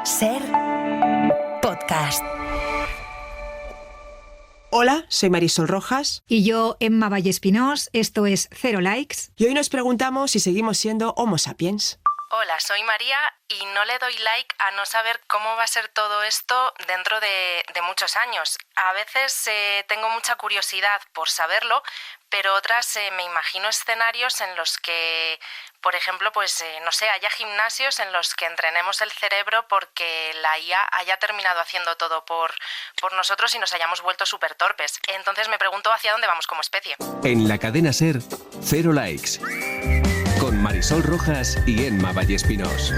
Ser podcast. Hola, soy Marisol Rojas. Y yo, Emma Vallespinós. Esto es Cero Likes. Y hoy nos preguntamos si seguimos siendo Homo sapiens. Hola, soy María y no le doy like a no saber cómo va a ser todo esto dentro de muchos años. A veces tengo mucha curiosidad por saberlo, pero otras me imagino escenarios en los que, por ejemplo, haya gimnasios en los que entrenemos el cerebro porque la IA haya terminado haciendo todo por nosotros y nos hayamos vuelto súper torpes. Entonces me pregunto hacia dónde vamos como especie. En la cadena SER, Cero Likes. Con Marisol Rojas y Emma Vallespinós.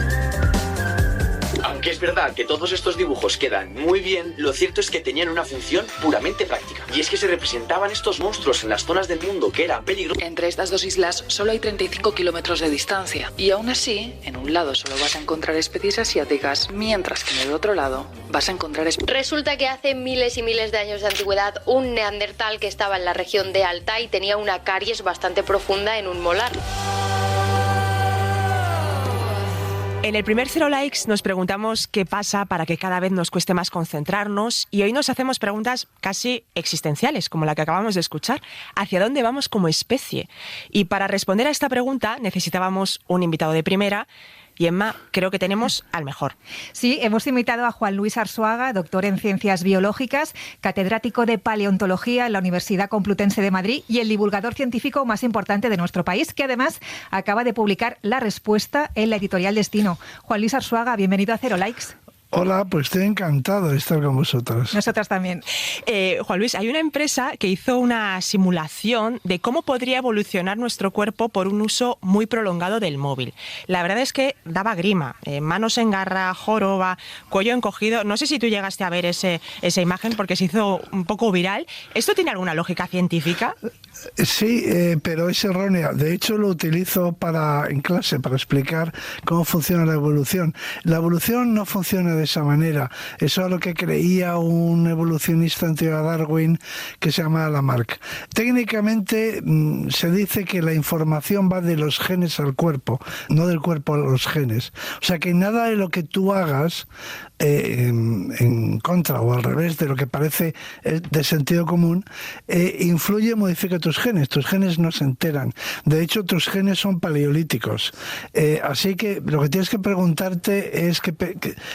Aunque es verdad que todos estos dibujos quedan muy bien, lo cierto es que tenían una función puramente práctica. Y es que se representaban estos monstruos en las zonas del mundo que eran peligrosas. Entre estas dos islas solo hay 35 kilómetros de distancia. Y aún así, en un lado solo vas a encontrar especies asiáticas, mientras que en el otro lado vas a encontrar Resulta que hace miles y miles de años de antigüedad, un neandertal que estaba en la región de Altai tenía una caries bastante profunda en un molar. En el primer Cero Likes nos preguntamos qué pasa para que cada vez nos cueste más concentrarnos, y hoy nos hacemos preguntas casi existenciales, como la que acabamos de escuchar. ¿Hacia dónde vamos como especie? Y para responder a esta pregunta necesitábamos un invitado de primera. Y Emma, creo que tenemos al mejor. Sí, hemos invitado a Juan Luis Arzuaga, doctor en Ciencias Biológicas, catedrático de Paleontología en la Universidad Complutense de Madrid y el divulgador científico más importante de nuestro país, que además acaba de publicar La Respuesta en la editorial Destino. Juan Luis Arzuaga, bienvenido a Cero Likes. Hola, pues estoy encantado de estar con vosotros. Nosotras también. Juan Luis, hay una empresa que hizo una simulación de cómo podría evolucionar nuestro cuerpo por un uso muy prolongado del móvil. La verdad es que daba grima, manos en garra, joroba, cuello encogido. No sé si tú llegaste a ver esa imagen porque se hizo un poco viral. ¿Esto tiene alguna lógica científica? Sí, pero es errónea. De hecho, lo utilizo en clase para explicar cómo funciona la evolución. La evolución no funciona de esa manera. Eso es lo que creía un evolucionista anterior a Darwin que se llama Lamarck. Técnicamente se dice que la información va de los genes al cuerpo, no del cuerpo a los genes. O sea que nada de lo que tú hagas en contra o al revés de lo que parece de sentido común influye, modifica tus genes. Tus genes no se enteran. De hecho, tus genes son paleolíticos. Así que lo que tienes que preguntarte es que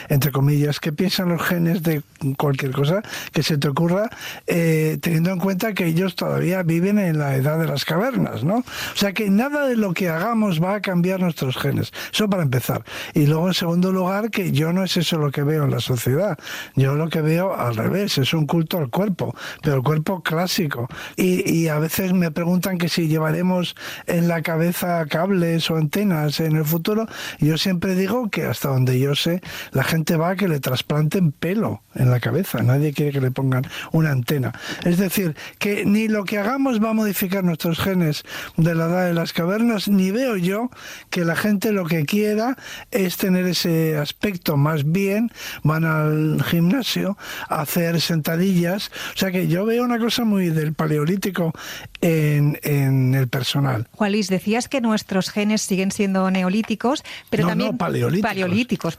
entre comillas, qué piensan los genes de cualquier cosa que se te ocurra, teniendo en cuenta que ellos todavía viven en la edad de las cavernas, ¿no? O sea que nada de lo que hagamos va a cambiar nuestros genes. Eso para empezar. Y luego, en segundo lugar, que yo no es eso lo que veo en la sociedad. Yo lo que veo al revés, es un culto al cuerpo, pero el cuerpo clásico. Y a veces me preguntan que si llevaremos en la cabeza cables o antenas en el futuro. Y yo siempre digo que hasta donde yo sé, la gente va a que le trasplanten pelo en la cabeza. Nadie quiere que le pongan una antena. Es decir, que ni lo que hagamos va a modificar nuestros genes de la edad de las cavernas, ni veo yo que la gente lo que quiera es tener ese aspecto. Más bien van al gimnasio a hacer sentadillas. O sea que yo veo una cosa muy del paleolítico en el personal. Juan Luis, decías que nuestros genes siguen siendo neolíticos, pero también paleolíticos.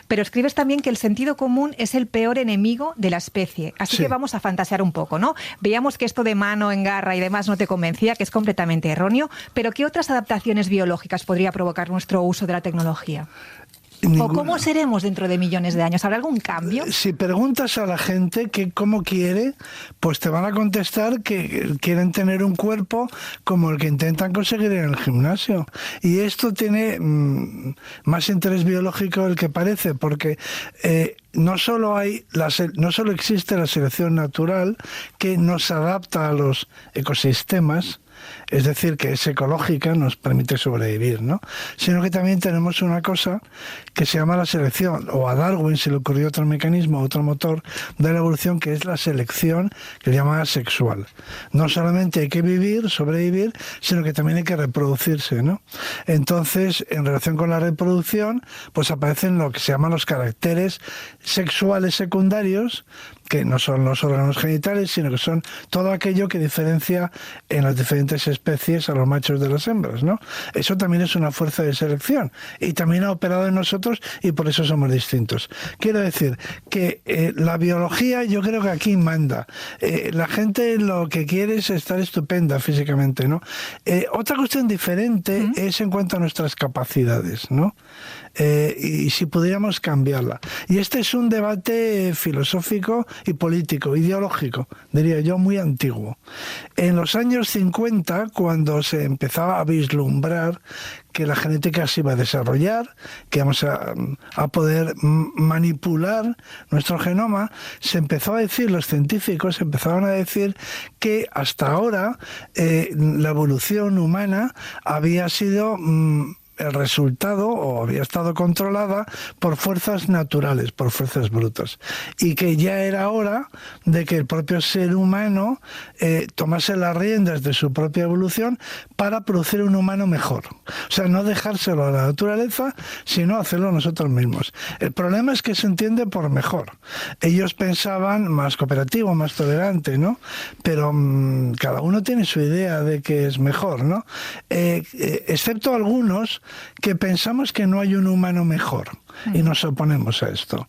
Pero escribes también que el sentido común es el peor enemigo de la especie. Así que vamos a fantasear un poco, ¿no? Veíamos que esto de mano en garra y demás no te convencía, que es completamente erróneo, pero ¿qué otras adaptaciones biológicas podría provocar nuestro uso de la tecnología? Ninguna. ¿O cómo seremos dentro de millones de años? ¿Habrá algún cambio? Si preguntas a la gente que cómo quiere, pues te van a contestar que quieren tener un cuerpo como el que intentan conseguir en el gimnasio. Y esto tiene más interés biológico del que parece, porque no solo existe la selección natural que nos adapta a los ecosistemas, es decir, que es ecológica, nos permite sobrevivir, ¿no? Sino que también tenemos una cosa que se llama la selección, o a Darwin se le ocurrió otro mecanismo, otro motor de la evolución, que es la selección, que se llama sexual. No solamente hay que sobrevivir, sino que también hay que reproducirse, ¿no? Entonces, en relación con la reproducción, pues aparecen lo que se llaman los caracteres sexuales secundarios, que no son los órganos genitales, sino que son todo aquello que diferencia en las diferentes especies a los machos de las hembras, ¿no? Eso también es una fuerza de selección y también ha operado en nosotros y por eso somos distintos. Quiero decir que la biología yo creo que aquí manda. La gente lo que quiere es estar estupenda físicamente, ¿no? Otra cuestión diferente es en cuanto a nuestras capacidades, ¿no? Y si pudiéramos cambiarla. Y este es un debate filosófico y político, ideológico, diría yo, muy antiguo. En los años 50, cuando se empezaba a vislumbrar que la genética se iba a desarrollar, que vamos a poder manipular nuestro genoma, se empezó a decir, los científicos empezaron a decir que hasta ahora la evolución humana había sido el resultado, o había estado controlada por fuerzas naturales, por fuerzas brutas, y que ya era hora de que el propio ser humano tomase las riendas de su propia evolución para producir un humano mejor. O sea, no dejárselo a la naturaleza, sino hacerlo nosotros mismos. El problema es que se entiende por mejor. Ellos pensaban más cooperativo, más tolerante, ¿no? Pero cada uno tiene su idea de que es mejor, ¿no? Excepto algunos que pensamos que no hay un humano mejor y nos oponemos a esto.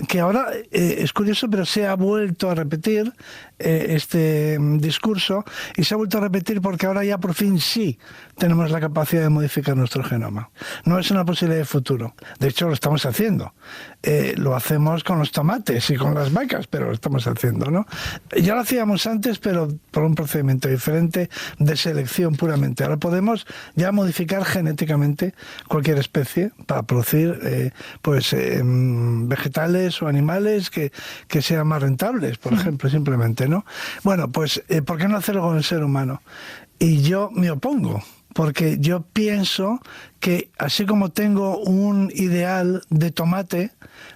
Que ahora es curioso, pero se ha vuelto a repetir este discurso, y se ha vuelto a repetir porque ahora ya por fin sí tenemos la capacidad de modificar nuestro genoma. No es una posibilidad de futuro. De hecho, lo estamos haciendo. Lo hacemos con los tomates y con las vacas, pero lo estamos haciendo, ¿no? Ya lo hacíamos antes, pero por un procedimiento diferente de selección puramente. Ahora podemos ya modificar genéticamente cualquier especie para producir vegetales o animales que sean más rentables, por ejemplo, simplemente, ¿no? Bueno, pues ¿por qué no hacerlo con el ser humano? Y yo me opongo, porque yo pienso que así como tengo un ideal de tomate,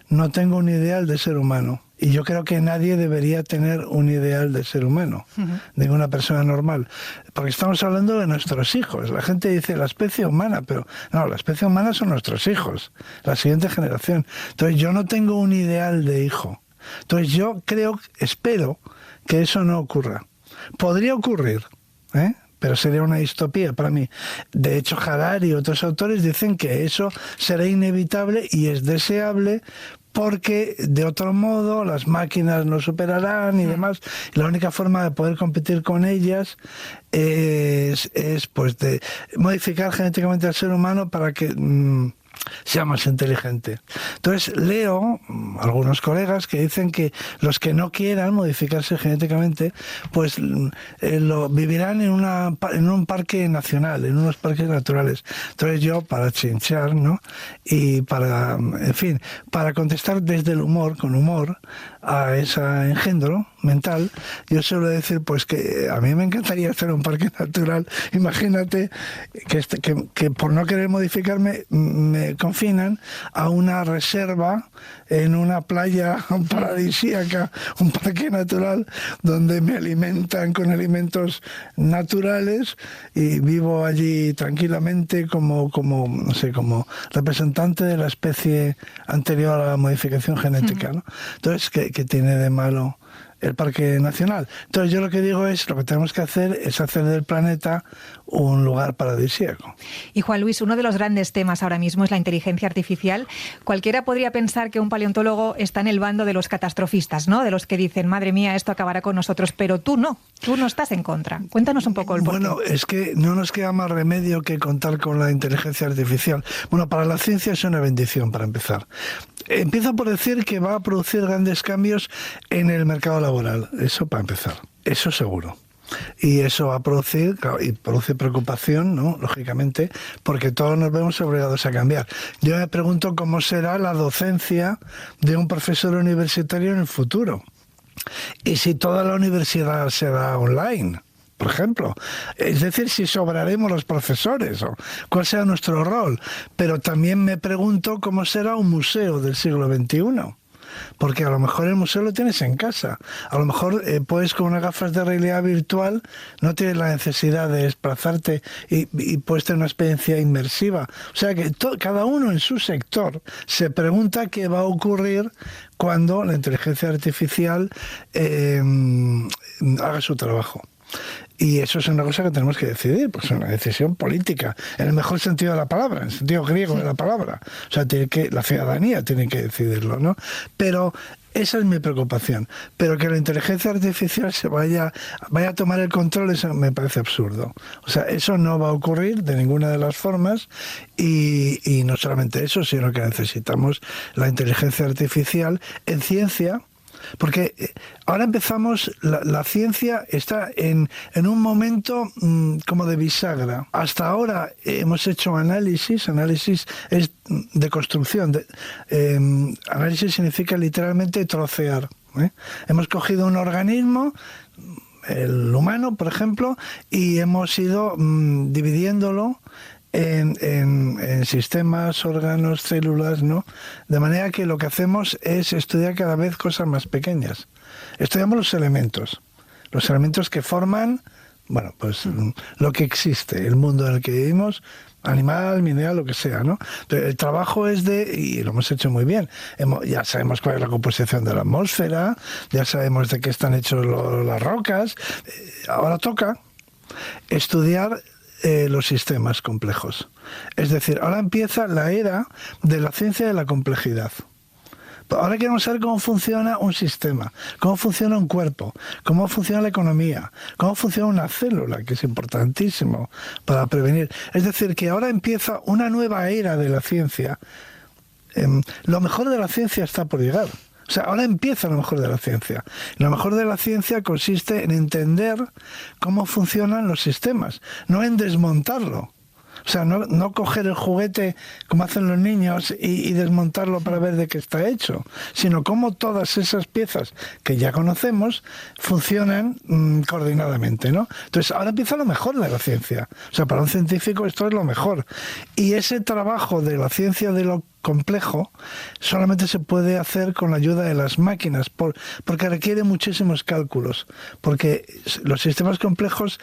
no tengo un ideal de ser humano. Y yo creo que nadie debería tener un ideal de ser humano, ninguna persona normal. Porque estamos hablando de nuestros hijos. La gente dice la especie humana, pero no, la especie humana son nuestros hijos, la siguiente generación. Entonces yo no tengo un ideal de hijo. Entonces yo espero que eso no ocurra. Podría ocurrir, pero sería una distopía para mí. De hecho, Harari y otros autores dicen que eso será inevitable y es deseable, porque de otro modo las máquinas nos superarán y demás. Y la única forma de poder competir con ellas es pues de modificar genéticamente al ser humano para que sea más inteligente. Entonces leo algunos colegas que dicen que los que no quieran modificarse genéticamente pues vivirán en un parque nacional, en unos parques naturales. Entonces yo, para chinchar, ¿no? Y para, en fin, para contestar desde el humor, con humor, a ese engendro mental, yo suelo decir pues que a mí me encantaría hacer un parque natural. Imagínate que por no querer modificarme me confinan a una reserva en una playa paradisíaca, un parque natural donde me alimentan con alimentos naturales y vivo allí tranquilamente como no sé, como representante de la especie anterior a la modificación genética, ¿no? Entonces, ¿qué tiene de malo el Parque Nacional? Entonces yo lo que digo es, lo que tenemos que hacer es hacer del planeta un lugar paradisíaco. Y Juan Luis, uno de los grandes temas ahora mismo es la inteligencia artificial. Cualquiera podría pensar que un paleontólogo está en el bando de los catastrofistas, ¿no? De los que dicen, madre mía, esto acabará con nosotros, pero tú no estás en contra. Cuéntanos un poco el porqué. Bueno, es que no nos queda más remedio que contar con la inteligencia artificial. Bueno, para la ciencia es una bendición, para empezar. Empiezo por decir que va a producir grandes cambios en el mercado laboral. Eso para empezar. Eso seguro. Y eso va a producir, claro, y produce preocupación, ¿no? Lógicamente, porque todos nos vemos obligados a cambiar. Yo me pregunto cómo será la docencia de un profesor universitario en el futuro. Y si toda la universidad será online, por ejemplo. Es decir, si sobraremos los profesores, o cuál será nuestro rol. Pero también me pregunto cómo será un museo del siglo XXI. porque a lo mejor el museo lo tienes en casa. A lo mejor puedes con unas gafas de realidad virtual, no tienes la necesidad de desplazarte y puedes tener una experiencia inmersiva. O sea que cada uno en su sector se pregunta qué va a ocurrir cuando la inteligencia artificial haga su trabajo. Y eso es una cosa que tenemos que decidir, pues es una decisión política, en el mejor sentido de la palabra, en el sentido griego de la palabra. O sea, la ciudadanía tiene que decidirlo, ¿no? Pero esa es mi preocupación. Pero que la inteligencia artificial se vaya a tomar el control, eso me parece absurdo. O sea, eso no va a ocurrir de ninguna de las formas y no solamente eso, sino que necesitamos la inteligencia artificial en ciencia. Porque ahora empezamos, la ciencia está en un momento como de bisagra. Hasta ahora hemos hecho análisis es de construcción. Análisis significa literalmente trocear. Hemos cogido un organismo, el humano, por ejemplo, y hemos ido dividiéndolo en sistemas, órganos, células, ¿no? De manera que lo que hacemos es estudiar cada vez cosas más pequeñas. Estudiamos los elementos que forman, bueno, pues lo que existe, el mundo en el que vivimos, animal, mineral, lo que sea, ¿no? Entonces, el trabajo es y lo hemos hecho muy bien, ya sabemos cuál es la composición de la atmósfera, ya sabemos de qué están hechos las rocas, ahora toca estudiar los sistemas complejos. Es decir, ahora empieza la era de la ciencia de la complejidad. Ahora queremos saber cómo funciona un sistema, cómo funciona un cuerpo, cómo funciona la economía, cómo funciona una célula, que es importantísimo para prevenir. Es decir, que ahora empieza una nueva era de la ciencia. Lo mejor de la ciencia está por llegar. O sea, ahora empieza lo mejor de la ciencia. Lo mejor de la ciencia consiste en entender cómo funcionan los sistemas, no en desmontarlo. O sea, no coger el juguete como hacen los niños y desmontarlo para ver de qué está hecho, sino cómo todas esas piezas que ya conocemos funcionan coordinadamente, ¿no? Entonces, ahora empieza lo mejor de la ciencia. O sea, para un científico esto es lo mejor. Y ese trabajo de la ciencia de lo complejo solamente se puede hacer con la ayuda de las máquinas porque requiere muchísimos cálculos, porque los sistemas complejos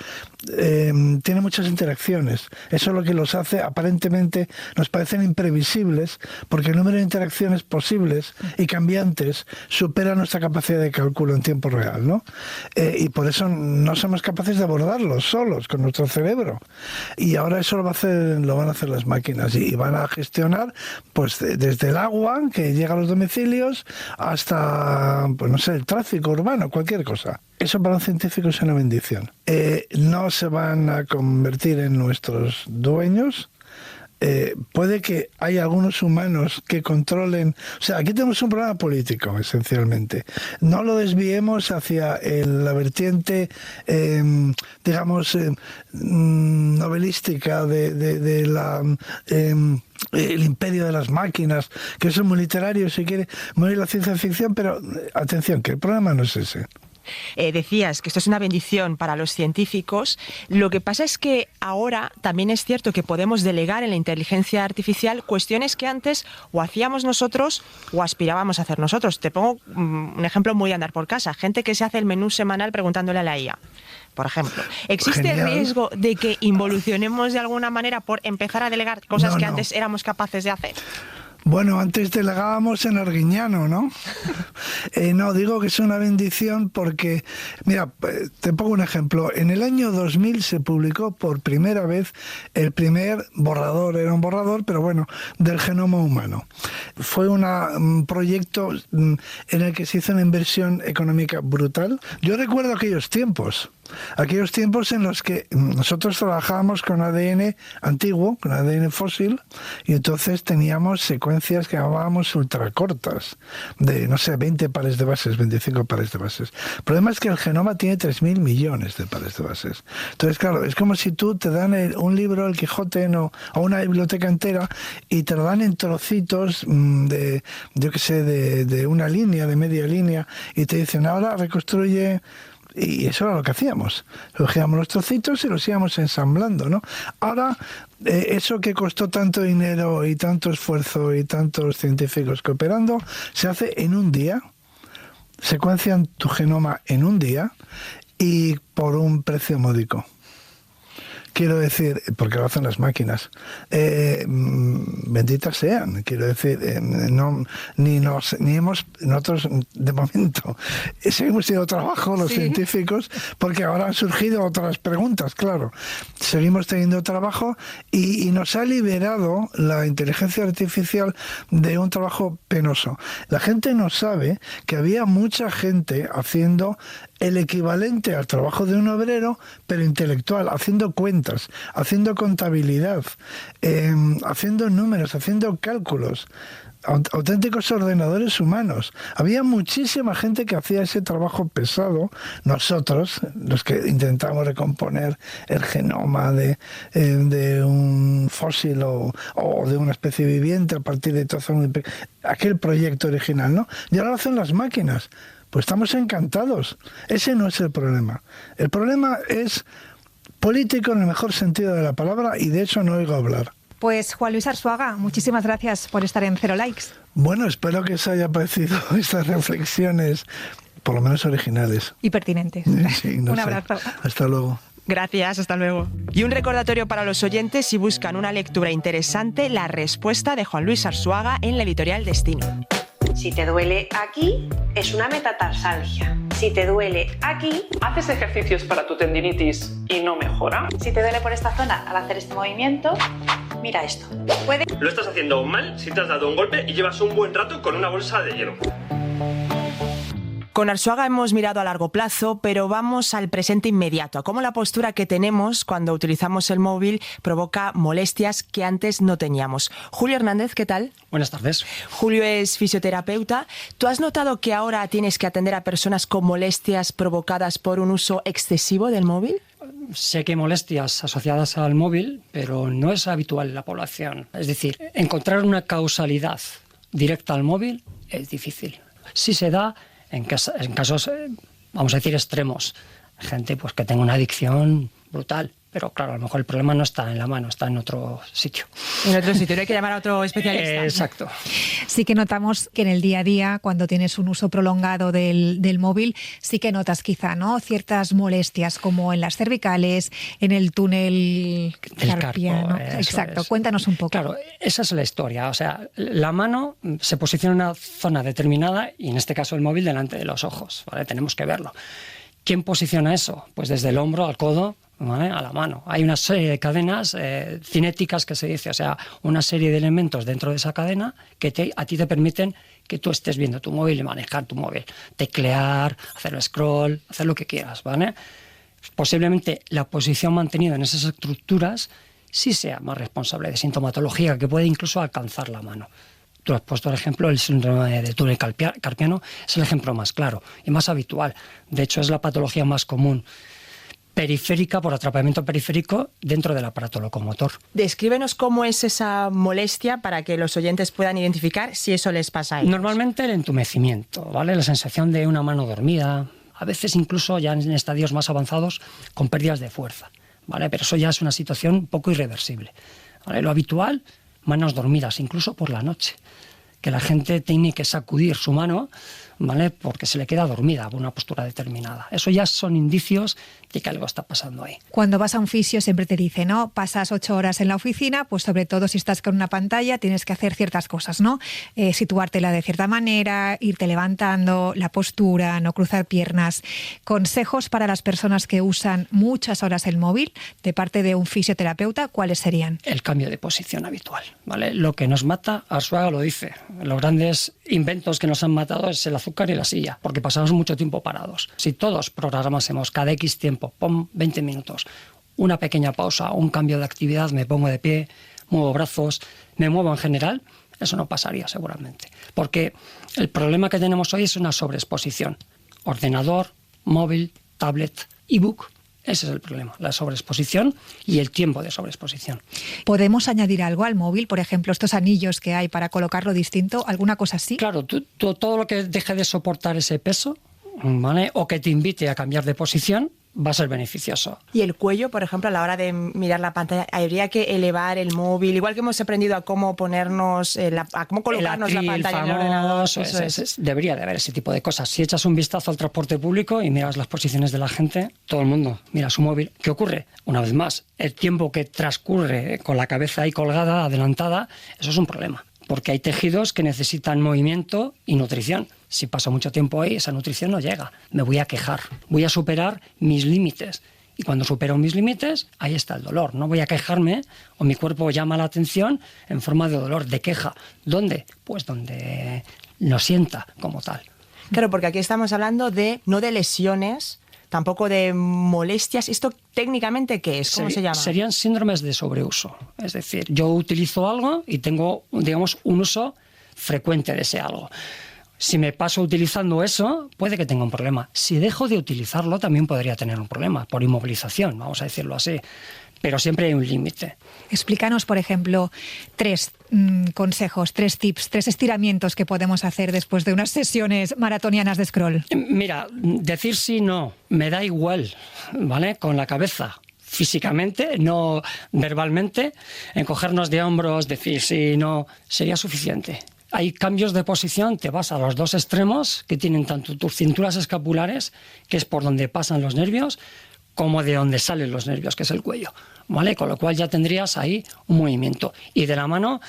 tienen muchas interacciones. Eso es lo que los hace, aparentemente nos parecen imprevisibles, porque el número de interacciones posibles y cambiantes supera nuestra capacidad de cálculo en tiempo real, ¿no? Y por eso no somos capaces de abordarlos solos con nuestro cerebro. Y ahora eso lo van a hacer las máquinas y van a gestionar, pues desde el agua que llega a los domicilios hasta, pues no sé, el tráfico urbano, cualquier cosa. Eso para un científico es una bendición. No se van a convertir en nuestros dueños. Puede que haya algunos humanos que controlen. O sea, aquí tenemos un problema político, esencialmente. No lo desviemos hacia la vertiente, digamos, novelística de la... el imperio de las máquinas, que eso es muy literario, si quiere, muy la ciencia ficción, pero atención, que el problema no es ese. Decías que esto es una bendición para los científicos. Lo que pasa es que ahora también es cierto que podemos delegar en la inteligencia artificial cuestiones que antes o hacíamos nosotros o aspirábamos a hacer nosotros. Te pongo un ejemplo muy de andar por casa. Gente que se hace el menú semanal preguntándole a la IA. Por ejemplo, ¿existe el riesgo de que involucionemos de alguna manera por empezar a delegar cosas que antes éramos capaces de hacer? Bueno, antes delegábamos en Arguiñano, ¿no? No, digo que es una bendición porque, mira, te pongo un ejemplo. En el año 2000 se publicó por primera vez el primer borrador, era un borrador, pero bueno, del genoma humano. Fue un proyecto en el que se hizo una inversión económica brutal. Yo recuerdo aquellos tiempos en los que nosotros trabajábamos con ADN antiguo, con ADN fósil, y entonces teníamos secuencias que llamábamos ultracortas, de, no sé, 20 pares de bases, 25 pares de bases. El problema es que el genoma tiene 3.000 millones de pares de bases. Entonces, claro, es como si tú te dan un libro, el Quijote, o una biblioteca entera, y te lo dan en trocitos de, yo qué sé, de una línea, de media línea, y te dicen, ahora reconstruye Y eso era lo que hacíamos. Cogíamos los trocitos y los íbamos ensamblando, ¿no? Ahora, eso que costó tanto dinero y tanto esfuerzo y tantos científicos cooperando, se hace en un día. Secuencian tu genoma en un día y por un precio módico. Quiero decir, porque lo hacen las máquinas, benditas sean, quiero decir, nosotros de momento seguimos teniendo trabajo los científicos, porque ahora han surgido otras preguntas, claro. Seguimos teniendo trabajo y nos ha liberado la inteligencia artificial de un trabajo penoso. La gente no sabe que había mucha gente haciendo el equivalente al trabajo de un obrero, pero intelectual, haciendo cuentas, haciendo contabilidad, haciendo números, haciendo cálculos, auténticos ordenadores humanos. Había muchísima gente que hacía ese trabajo pesado. Nosotros, los que intentamos recomponer el genoma de un fósil o de una especie viviente a partir de todo aquel proyecto original, ¿no? Y ahora lo hacen las máquinas. Pues estamos encantados. Ese no es el problema. El problema es político en el mejor sentido de la palabra y de eso no oigo hablar. Pues Juan Luis Arzuaga, muchísimas gracias por estar en Cero Likes. Bueno, espero que os haya parecido estas reflexiones, por lo menos originales. Y pertinentes. Sí, Un abrazo. Hasta luego. Gracias, hasta luego. Y un recordatorio para los oyentes, si buscan una lectura interesante, La respuesta de Juan Luis Arzuaga en la editorial Destino. Si te duele aquí, es una metatarsalgia. Si te duele aquí, ¿haces ejercicios para tu tendinitis y no mejora? si te duele por esta zona al hacer este movimiento, mira esto. Lo estás haciendo mal si te has dado un golpe y llevas un buen rato con una bolsa de hielo. Con Arzuaga hemos mirado a largo plazo, pero vamos al presente inmediato, a cómo la postura que tenemos cuando utilizamos el móvil provoca molestias que antes no teníamos. Julio Hernández, ¿qué tal? Buenas tardes. Julio es fisioterapeuta. ¿Tú has notado que ahora tienes que atender a personas con molestias provocadas por un uso excesivo del móvil? Sé que hay molestias asociadas al móvil, pero no es habitual en la población. Es decir, encontrar una causalidad directa al móvil es difícil. Sí se da en casos, vamos a decir, extremos. Gente pues que tenga una adicción brutal. Pero claro, a lo mejor el problema no está en la mano, está en otro sitio. En otro sitio, hay que llamar a otro especialista. Exacto. Sí que notamos que en el día a día, cuando tienes un uso prolongado del móvil, sí que notas quizá, ¿no?, ciertas molestias, como en las cervicales, en el túnel carpiano. Exacto, cuéntanos un poco. Claro, esa es la historia. O sea, la mano se posiciona en una zona determinada y en este caso el móvil delante de los ojos, ¿vale? Tenemos que verlo. ¿Quién posiciona eso? Pues desde el hombro al codo, ¿vale?, a la mano. Hay una serie de cadenas cinéticas que se dice, o sea, una serie de elementos dentro de esa cadena que a ti te permiten que tú estés viendo tu móvil y manejar tu móvil. Teclear, hacer el scroll, hacer lo que quieras, ¿vale? Posiblemente la posición mantenida en esas estructuras sí sea más responsable de sintomatología que puede incluso alcanzar la mano. Tú has puesto el ejemplo, el síndrome del túnel carpiano es el ejemplo más claro y más habitual. De hecho, es la patología más común periférica, por atrapamiento periférico, dentro del aparato locomotor. Descríbenos cómo es esa molestia para que los oyentes puedan identificar si eso les pasa a ellos. Normalmente el entumecimiento, ¿vale? La sensación de una mano dormida, a veces incluso ya en estadios más avanzados con pérdidas de fuerza, ¿vale? Pero eso ya es una situación un poco irreversible, ¿vale? Lo habitual, manos dormidas, incluso por la noche, que la gente tiene que sacudir su mano, ¿vale?, porque se le queda dormida por una postura determinada. Eso ya son indicios de que algo está pasando ahí. Cuando vas a un fisio siempre te dice, ¿no?, pasas 8 horas en la oficina, pues sobre todo si estás con una pantalla tienes que hacer ciertas cosas, ¿no? Situártela de cierta manera, irte levantando, la postura, no cruzar piernas. Consejos para las personas que usan muchas horas el móvil de parte de un fisioterapeuta, ¿cuáles serían? El cambio de posición habitual, ¿vale? Lo que nos mata, Arzuaga lo dice, los grandes inventos que nos han matado es el azúcar y la silla, porque pasamos mucho tiempo parados. Si todos programásemos cada X tiempo, 20 minutos, una pequeña pausa, un cambio de actividad, me pongo de pie, muevo brazos, me muevo en general, eso no pasaría seguramente. Porque el problema que tenemos hoy es una sobreexposición. Ordenador, móvil, tablet, ebook. Ese es el problema, la sobreexposición y el tiempo de sobreexposición. ¿Podemos añadir algo al móvil? Por ejemplo, estos anillos que hay para colocarlo distinto, ¿alguna cosa así? Claro, todo lo que deje de soportar ese peso, ¿vale? O que te invite a cambiar de posición, va a ser beneficioso. Y el cuello, por ejemplo, a la hora de mirar la pantalla, habría que elevar el móvil, igual que hemos aprendido a cómo ponernos, a cómo colocarnos la pantalla en el ordenador. Debería de haber ese tipo de cosas. Si echas un vistazo al transporte público y miras las posiciones de la gente, todo el mundo mira su móvil. ¿Qué ocurre? Una vez más, el tiempo que transcurre con la cabeza ahí colgada, adelantada, eso es un problema. Porque hay tejidos que necesitan movimiento y nutrición. Si paso mucho tiempo ahí, esa nutrición no llega. Me voy a quejar, voy a superar mis límites. Y cuando supero mis límites, ahí está el dolor. No voy a quejarme o mi cuerpo llama la atención en forma de dolor, de queja. ¿Dónde? Pues donde lo sienta como tal. Claro, porque aquí estamos hablando no de lesiones, tampoco de molestias. ¿Esto técnicamente qué es? ¿Cómo se llama? Serían síndromes de sobreuso. Es decir, yo utilizo algo y tengo, digamos, un uso frecuente de ese algo. Si me paso utilizando eso, puede que tenga un problema. Si dejo de utilizarlo, también podría tener un problema, por inmovilización, vamos a decirlo así. Pero siempre hay un límite. Explícanos, por ejemplo, 3 consejos, 3 tips, 3 estiramientos que podemos hacer después de unas sesiones maratonianas de scroll. Mira, decir sí, no, me da igual, ¿vale? Con la cabeza. Físicamente, no verbalmente, encogernos de hombros, decir sí, no, sería suficiente. Hay cambios de posición, te vas a los 2 extremos que tienen tanto tus cinturas escapulares, que es por donde pasan los nervios, como de donde salen los nervios, que es el cuello, ¿vale? Con lo cual ya tendrías ahí un movimiento. Y de la mano,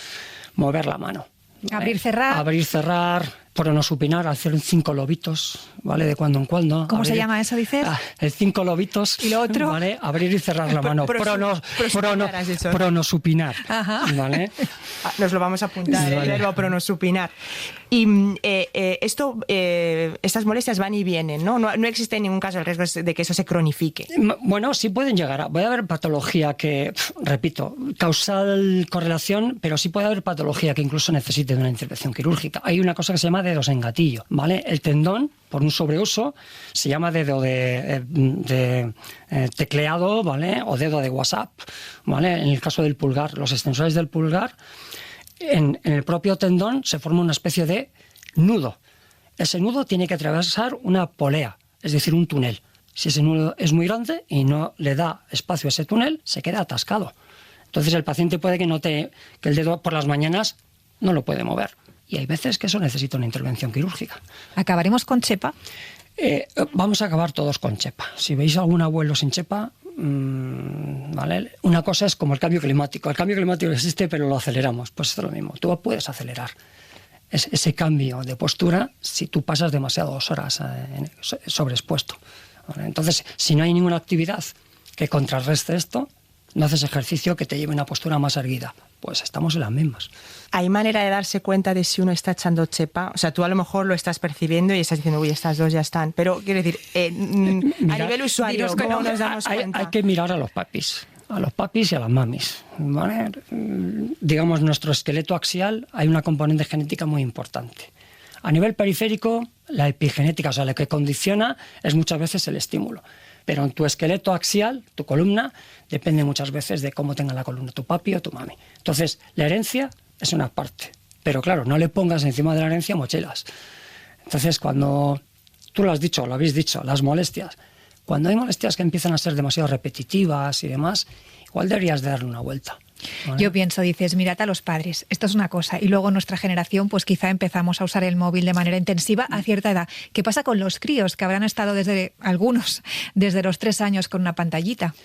mover la mano, ¿vale? Abrir, cerrar. Abrir, cerrar, pronosupinar, hacer 5 lobitos, ¿vale? De cuando en cuando. ¿Cómo se llama eso, dices? El 5 lobitos. ¿Y lo otro? ¿Vale? Abrir y cerrar la mano. Pronosupinar. Ajá. ¿Vale? Nos lo vamos a apuntar, el verbo pronosupinar. Y estas molestias van y vienen, ¿no? No existe en ningún caso el riesgo de que eso se cronifique. Bueno, sí pueden llegar puede haber patología que, repito, causal correlación, pero sí puede haber patología que incluso necesite de una intervención quirúrgica. Hay una cosa que se llama dedos en gatillo, ¿vale? El tendón, por un sobreuso, se llama dedo de tecleado, ¿vale? O dedo de WhatsApp, ¿vale? En el caso del pulgar, los extensores del pulgar, en el propio tendón se forma una especie de nudo. Ese nudo tiene que atravesar una polea, es decir, un túnel. Si ese nudo es muy grande y no le da espacio a ese túnel, se queda atascado. Entonces el paciente puede que note que el dedo por las mañanas no lo puede mover. Y hay veces que eso necesita una intervención quirúrgica. ¿Acabaremos con chepa? Vamos a acabar todos con chepa. Si veis algún abuelo sin chepa, ¿vale? Una cosa es como el cambio climático. El cambio climático existe, pero lo aceleramos. Pues esto es lo mismo. Tú puedes acelerar ese cambio de postura si tú pasas demasiadas horas sobreexpuesto, ¿vale? Entonces, si no hay ninguna actividad que contrarreste esto, no haces ejercicio que te lleve a una postura más erguida, pues estamos en las mismas. ¿Hay manera de darse cuenta de si uno está echando chepa? O sea, tú a lo mejor lo estás percibiendo y estás diciendo, uy, estas 2 ya están. Pero, quiero decir, a nivel usuario, ¿cómo nos damos cuenta? Hay que mirar a los papis y a las mamis, ¿vale? Digamos, nuestro esqueleto axial, hay una componente genética muy importante. A nivel periférico, la epigenética, o sea, lo que condiciona es muchas veces el estímulo. Pero en tu esqueleto axial, tu columna, depende muchas veces de cómo tenga la columna tu papi o tu mami. Entonces, la herencia es una parte. Pero claro, no le pongas encima de la herencia mochilas. Entonces, cuando tú lo has dicho, lo habéis dicho, las molestias. Cuando hay molestias que empiezan a ser demasiado repetitivas y demás, igual deberías de darle una vuelta, ¿vale? Yo pienso, dices, mirad a los padres, esto es una cosa, y luego nuestra generación, pues quizá empezamos a usar el móvil de manera intensiva a cierta edad. ¿Qué pasa con los críos que habrán estado desde los 3 años con una pantallita?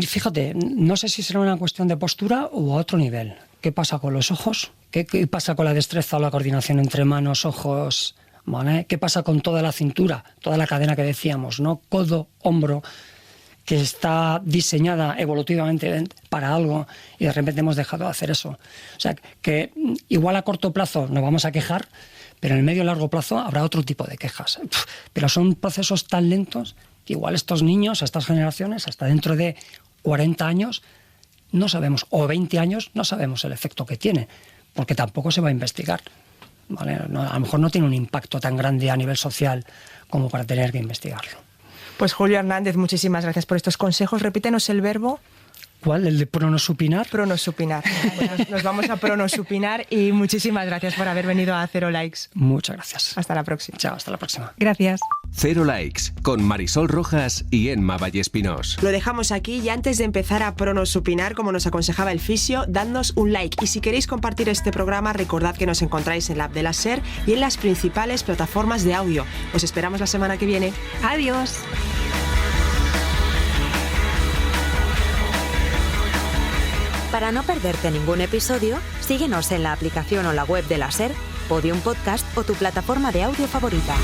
Fíjate, no sé si será una cuestión de postura o a otro nivel. ¿Qué pasa con los ojos? ¿Qué pasa con la destreza o la coordinación entre manos, ojos? ¿Vale? ¿Qué pasa con toda la cintura, toda la cadena que decíamos, ¿no? Codo, hombro, que está diseñada evolutivamente para algo y de repente hemos dejado de hacer eso. O sea, que igual a corto plazo nos vamos a quejar, pero en el medio y largo plazo habrá otro tipo de quejas. Pero son procesos tan lentos que igual estos niños, estas generaciones, hasta dentro de 40 años, no sabemos, o 20 años, no sabemos el efecto que tiene, porque tampoco se va a investigar. ¿Vale? A lo mejor no tiene un impacto tan grande a nivel social como para tener que investigarlo. Pues Julio Hernández, muchísimas gracias por estos consejos. Repítenos el verbo. ¿Cuál? ¿El de pronosupinar? Pronosupinar. Nos vamos a pronosupinar y muchísimas gracias por haber venido a Cero Likes. Muchas gracias. Hasta la próxima. Chao, hasta la próxima. Gracias. Cero Likes con Marisol Rojas y Emma Vallespinós. Lo dejamos aquí y antes de empezar a pronosupinar, como nos aconsejaba el fisio, dadnos un like. Y si queréis compartir este programa, recordad que nos encontráis en la app de la SER y en las principales plataformas de audio. Os esperamos la semana que viene. Adiós. Para no perderte ningún episodio, síguenos en la aplicación o la web de la SER, Podium Podcast o tu plataforma de audio favorita.